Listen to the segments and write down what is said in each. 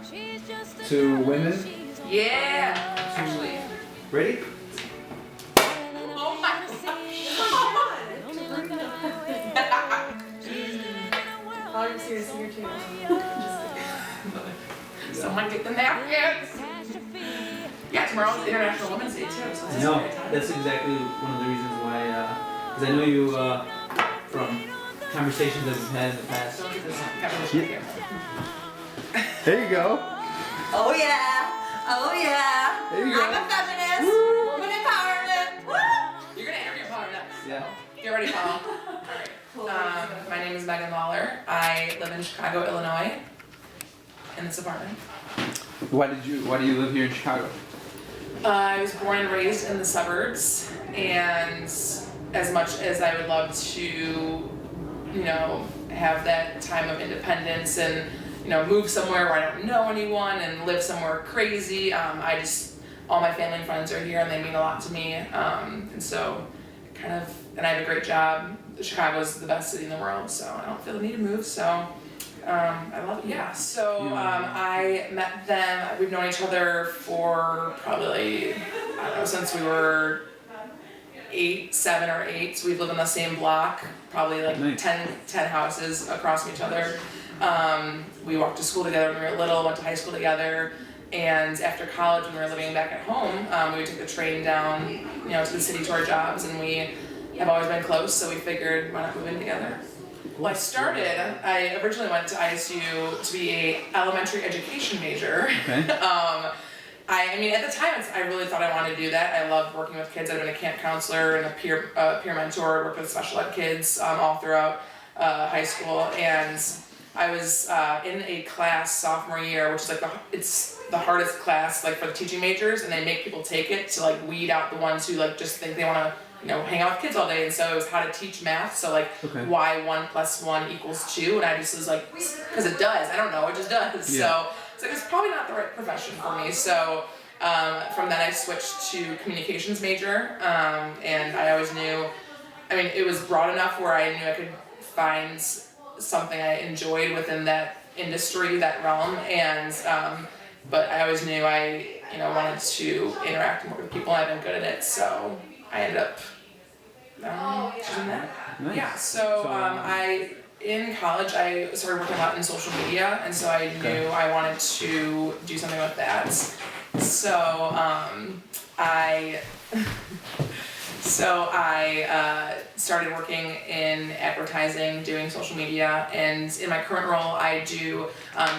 to women. Yeah. Actually. Ready? Oh my God. Oh, you're serious here too. Someone get the napkins. Yeah, tomorrow's International Women's Day too. So this is No, a great time. that's exactly one of the reasons why. Because I know you from conversations that we've had in the past. Don't get this Kevin here. There you go. Oh yeah. Oh yeah. There you go. I'm a feminist. Woman empowerment. Woo! You're gonna interview Paula next. Yeah. Get ready, Paula. Alright. My name is Megan Lawler. I live in Chicago, Illinois, in this apartment. Why do you live here in Chicago? I was born and raised in the suburbs, and as much as I would love to, you know, have that time of independence and, you know, move somewhere where I don't know anyone and live somewhere crazy, all my family and friends are here and they mean a lot to me, and so and I have a great job. Chicago's the best city in the world, so I don't feel the need to move, so I love it. Yeah, so I met them, we've known each other for probably, I don't know, since we were 7 or 8, so we've lived in the same block, probably like Nice. 10 houses across from each other. We walked to school together when we were little, went to high school together, and after college when we were living back at home, we would take the train down, you know, to the city to our jobs, and we have always been close, so we figured why not move in together. Well, I originally went to ISU to be a elementary education major. Okay. I mean, at the time, I really thought I wanted to do that. I loved working with kids. I've been a camp counselor and a peer mentor, worked with special ed kids all throughout high school, and I was in a class sophomore year, which is like it's the hardest class like for the teaching majors, and they make people take it to like weed out the ones who like just think they want to, you know, hang out with kids all day. And so it was how to teach math. So like why 1 + 1 = 2, and I just was like, because it does. I don't know, it just does. Yeah. So it was probably not the right profession for me. So from then I switched to communications major, and I always knew, I mean, it was broad enough where I knew I could find something I enjoyed within that industry, that realm, and but I always knew I, you know, wanted to interact more with people, and I've been good at it, so I ended up choosing that. Nice. Yeah, so in college I started working a lot in social media, and so I knew I wanted to do something with that. So I started working in advertising, doing social media, and in my current role I do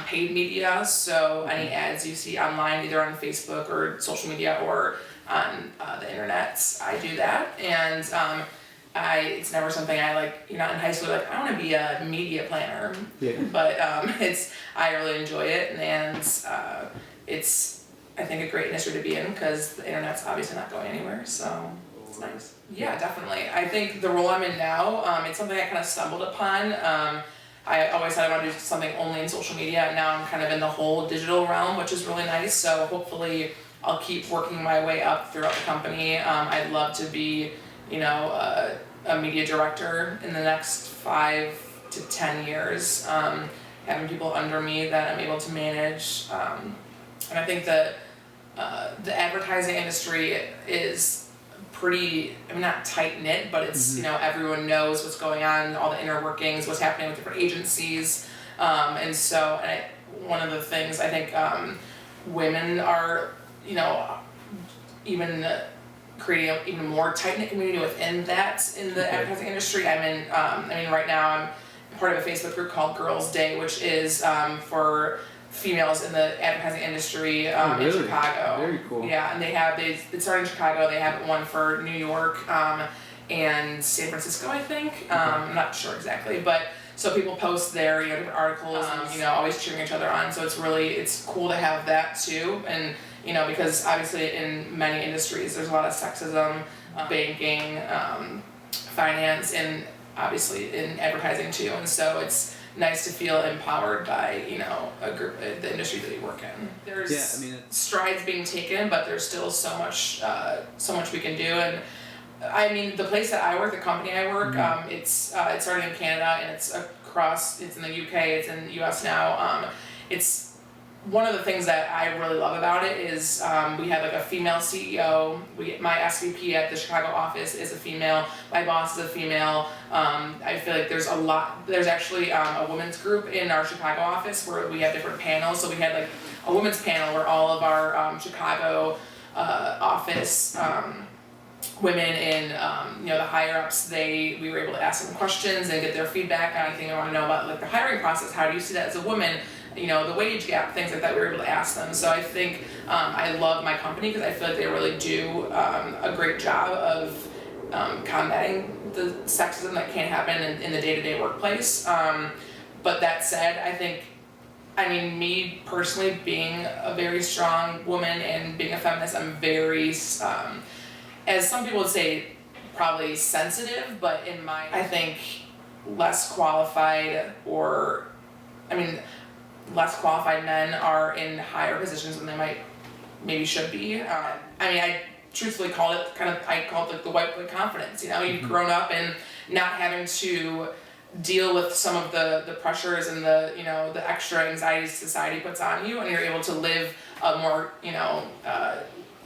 paid media, so any ads you see online, either on Facebook or social media or on the internet, I do that, and it's never something I like, you know, in high school, like, I want to be a media planner, but I really enjoy it, and it's, I think, a great industry to be in, because the internet's obviously not going anywhere, so it's nice. Yeah, definitely. I think the role I'm in now, it's something I kind of stumbled upon. I always said I want to do something only in social media, and now I'm kind of in the whole digital realm, which is really nice, so hopefully I'll keep working my way up throughout the company. I'd love to be, you know, a media director in the next 5 to 10 years, having people under me that I'm able to manage. And I think that the advertising industry is pretty, I mean, not tight-knit, but it's, you know, everyone knows what's going on, all the inner workings, what's happening with different agencies. And so one of the things I think women are, you know, even creating an even more tight-knit community within that, in the advertising industry. I mean, right now I'm part of a Facebook group called Girls Day, which is for females in the advertising industry in Chicago. Very cool. Yeah, and it started in Chicago. They have one for New York and San Francisco, I think. I'm not sure exactly, but so people post there, you know, different articles, and, you know, always cheering each other on. So it's cool to have that too, and, you know, because obviously in many industries there's a lot of sexism, banking, finance, and obviously in advertising too. And so it's nice to feel empowered by, you know, a group, the industry that you work in. There's strides being taken, but there's still so much we can do. And I mean, the place that I work, the company I work, it started in Canada, and it's in the UK, it's in the US now. one of the things that I really love about it is we have like a female CEO. My SVP at the Chicago office is a female. My boss is a female. I feel like there's actually a women's group in our Chicago office where we have different panels. So we had like a women's panel where all of our Chicago office women in the higher ups, we were able to ask them questions and get their feedback on anything I want to know about like the hiring process. How do you see that as a woman? The wage gap, things like that, we were able to ask them. So I think I love my company because I feel like they really do a great job of combating the sexism that can happen in the day-to-day workplace. But that said, I mean, me personally being a very strong woman and being a feminist, I'm very, as some people would say, probably sensitive, but I think less qualified less qualified men are in higher positions than they maybe should be. I truthfully call it like the white boy confidence. You've grown up and not having to deal with some of the pressures and the extra anxieties society puts on you, and you're able to live a more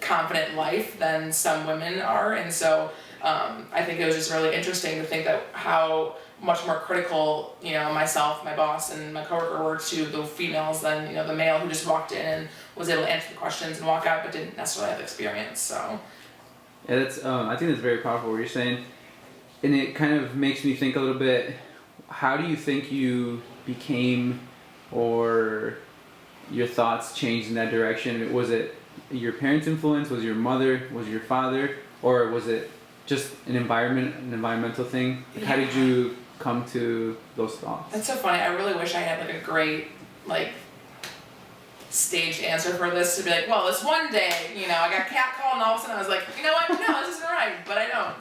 confident life than some women are. And so I think it was just really interesting to think that how much more critical, myself, my boss, and my coworker were to the females than, the male who just walked in and was able to answer the questions and walk out but didn't necessarily have experience, so. Yeah, that's, I think that's very powerful what you're saying. And it kind of makes me think a little bit, how do you think you became, or your thoughts changed in that direction? Was it your parents' influence? Was it your mother? Was it your father? Or was it just an environmental thing? Like, how did you come to those thoughts? That's so funny. I really wish I had like a great staged answer for this to be like, well, this one day, I got catcalled and all of a sudden I was like, you know what, no, this isn't right, but I don't.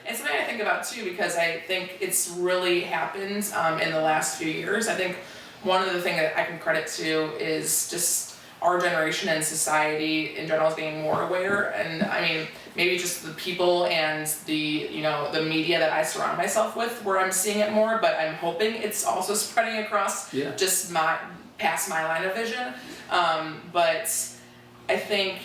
It's something I think about too, because I think it's really happened in the last few years. I think one of the things that I can credit to is just our generation and society in general is getting more aware, and I mean, maybe just the people and the the media that I surround myself with where I'm seeing it more, but I'm hoping it's also spreading across just past my line of vision. But I think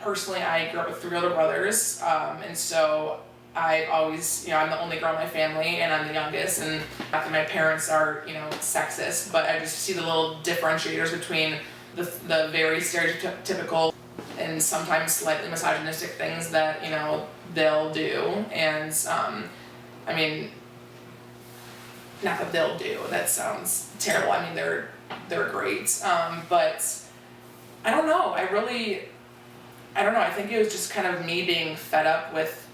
personally I grew up with 3 older brothers, and so I always, I'm the only girl in my family and I'm the youngest, and not that my parents are, sexist, but I just see the little differentiators between the very stereotypical and sometimes slightly misogynistic things that, they'll do. And, not that they'll do, that sounds terrible. I mean, they're great. But I don't know. I don't know. I think it was just kind of me being fed up with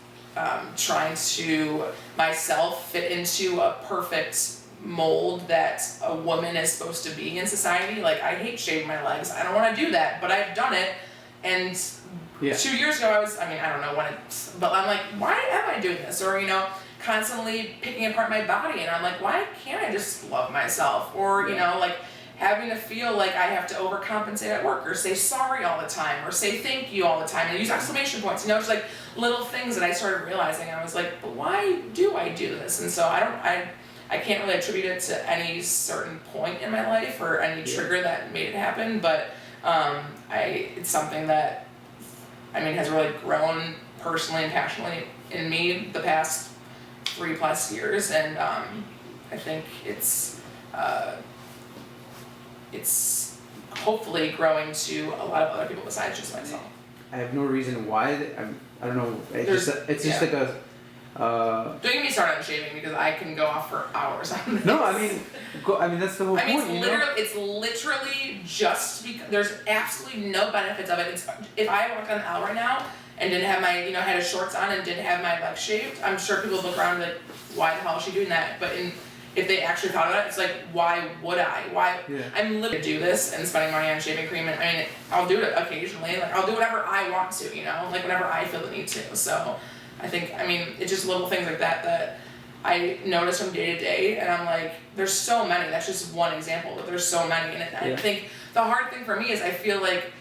trying to myself fit into a perfect mold that a woman is supposed to be in society. Like, I hate shaving my legs. I don't want to do that, but I've done it. And 2 years ago, I don't know when but I'm like, why am I doing this? Or, constantly picking apart my body, and I'm like, why can't I just love myself? Or, having to feel like I have to overcompensate at work, or say sorry all the time, or say thank you all the time, and use exclamation points, just like little things that I started realizing. I was like, but why do I do this? And so I can't really attribute it to any certain point in my life or any trigger that made it happen, but it's something that has really grown personally and passionately in me the past 3+ years, and I think it's hopefully growing to a lot of other people besides just myself. I have no reason why. I don't know. It's just like a. Don't get me started on shaving, because I can go off for hours on this. No, that's the whole point. It's literally just because there's absolutely no benefits of it. If I walked down the aisle right now and didn't have my, had his shorts on and didn't have my legs shaved, I'm sure people would look around and be like, why the hell is she doing that? But if they actually thought about it, it's like, why would I? I'm literally do this and spending money on shaving cream, and I'll do it occasionally. Like, I'll do whatever I want to, like whenever I feel the need to. So I think, it's just little things like that I notice from day to day, and I'm like, there's so many. That's just one example, but there's so many. And I think the hard thing for me is I feel like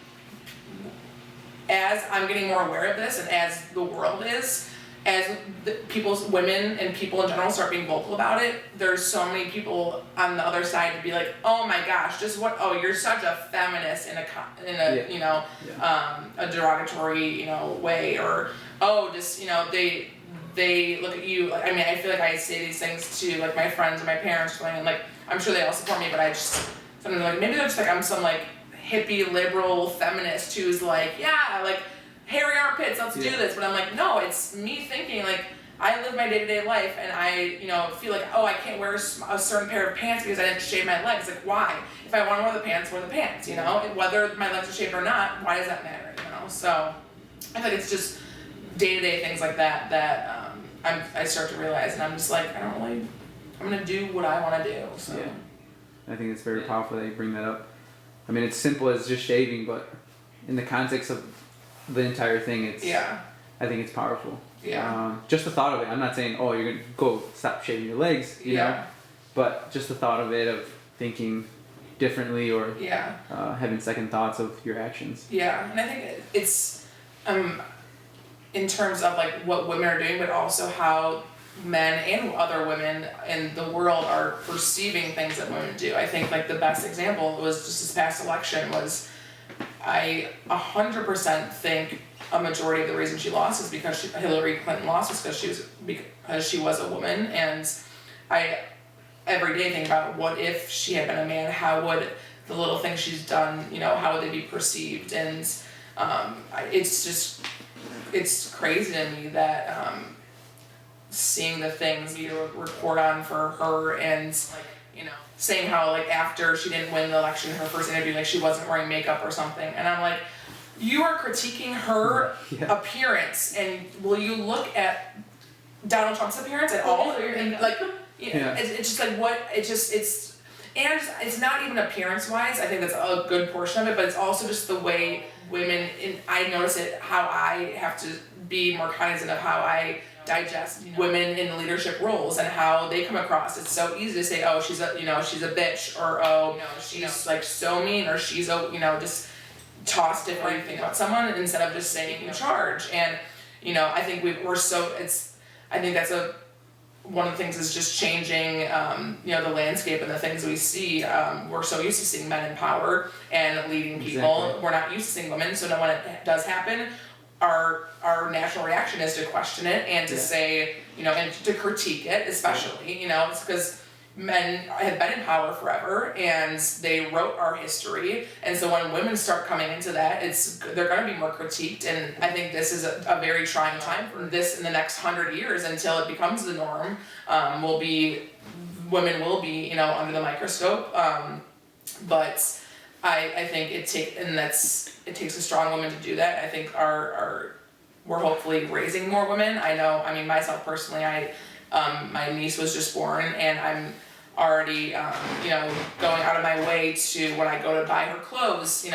as I'm getting more aware of this, and as the world is, as women and people in general start being vocal about it, there's so many people on the other side to be like, oh my gosh, just what? Oh, you're such a feminist in a you know, a derogatory, you know, way, or oh, just, you know, they look at you. Like, I mean, I feel like I say these things to like my friends and my parents, and like I'm sure they all support me, but I just sometimes like maybe they're just like I'm some like hippie liberal feminist who's like, yeah, like hairy armpits, let's do this. But I'm like, no, it's me thinking like I live my day-to-day life and I, you know, feel like, oh, I can't wear a certain pair of pants because I didn't shave my legs. Like, why? If I want to wear the pants, you know? Whether my legs are shaved or not, why does that matter, you know? So I think it's just day-to-day things like that that I start to realize, and I'm just like, I'm going to do what I want to do. So. Yeah. I think it's very powerful that you bring that up. I mean, it's simple as just shaving, but in the context of the entire thing, I think it's powerful. Yeah. Just the thought of it. I'm not saying, oh, you're going to go stop shaving your legs, you know? But just the thought of it, of thinking differently or having second thoughts of your actions. Yeah, and I think it's in terms of like what women are doing, but also how men and other women in the world are perceiving things that women do. I think like the best example was just this past election was I 100% think a majority of the reason she lost is because Hillary Clinton lost was because she was a woman, and I every day think about what if she had been a man, how would the little things she's done, you know, how would they be perceived? And it's crazy to me that seeing the things you report on for her, and like, you know, saying how like after she didn't win the election, her first interview, like she wasn't wearing makeup or something, and I'm like, you are critiquing her appearance, and will you look at Donald Trump's appearance at all? And like, it's just like what and it's not even appearance wise. I think that's a good portion of it, but it's also just the way women. I notice it how I have to be more cognizant of how I digest women in leadership roles and how they come across. It's so easy to say, oh, she's a bitch, or oh, she's like so mean, or she's just toss different things about someone instead of just saying in charge. And I think I think that's one of the things is just changing the landscape and the things we see. We're so used to seeing men in power and leading people. Exactly. We're not used to seeing women, so when it does happen, our natural reaction is to question it and to say, and to critique it, especially, it's because men have been in power forever and they wrote our history, and so when women start coming into that, they're going to be more critiqued. And I think this is a very trying time for this in the next 100 years until it becomes the norm. Women will be under the microscope, but I think it takes a strong woman to do that. I think we're hopefully raising more women. I mean myself personally, my niece was just born, and I'm already, going out of my way to, when I go to buy her clothes,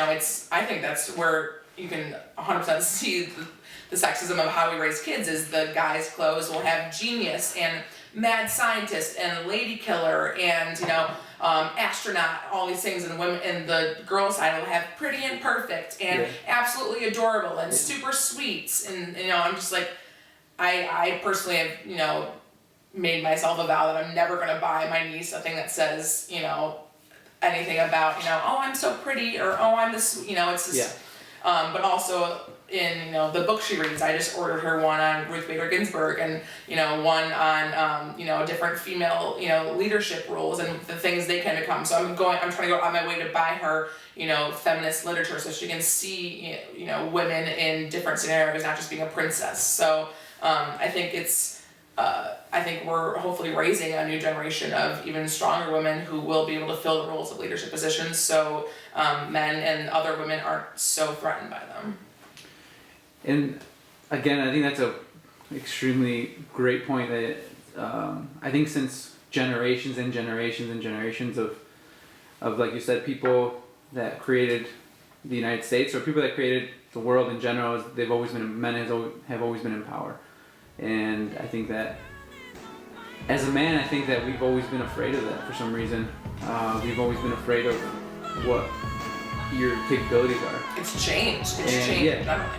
I think that's where you can 100% see the sexism of how we raise kids is the guys' clothes will have genius and mad scientist and lady killer and, astronaut, all these things, and women, and the girl side will have pretty and perfect and absolutely adorable and super sweet. And, I'm just like, I personally have, made myself a vow that I'm never going to buy my niece a thing that says, anything about, oh, I'm so pretty, or oh, I'm this, it's just, but also in, the book she reads, I just ordered her one on Ruth Bader Ginsburg and, one on, different female, leadership roles and the things they can become. So I'm trying to go on my way to buy her, feminist literature so she can see, women in different scenarios, not just being a princess. So, I think we're hopefully raising a new generation of even stronger women who will be able to fill the roles of leadership positions, so men and other women aren't so threatened by them. And again, I think that's a extremely great point that I think since generations and generations and generations of like you said, people that created the United States or people that created the world in general, men have always been in power. And I think that as a man, I think that we've always been afraid of that for some reason. We've always been afraid of what your capabilities are. It's changed. It's changed. Yeah.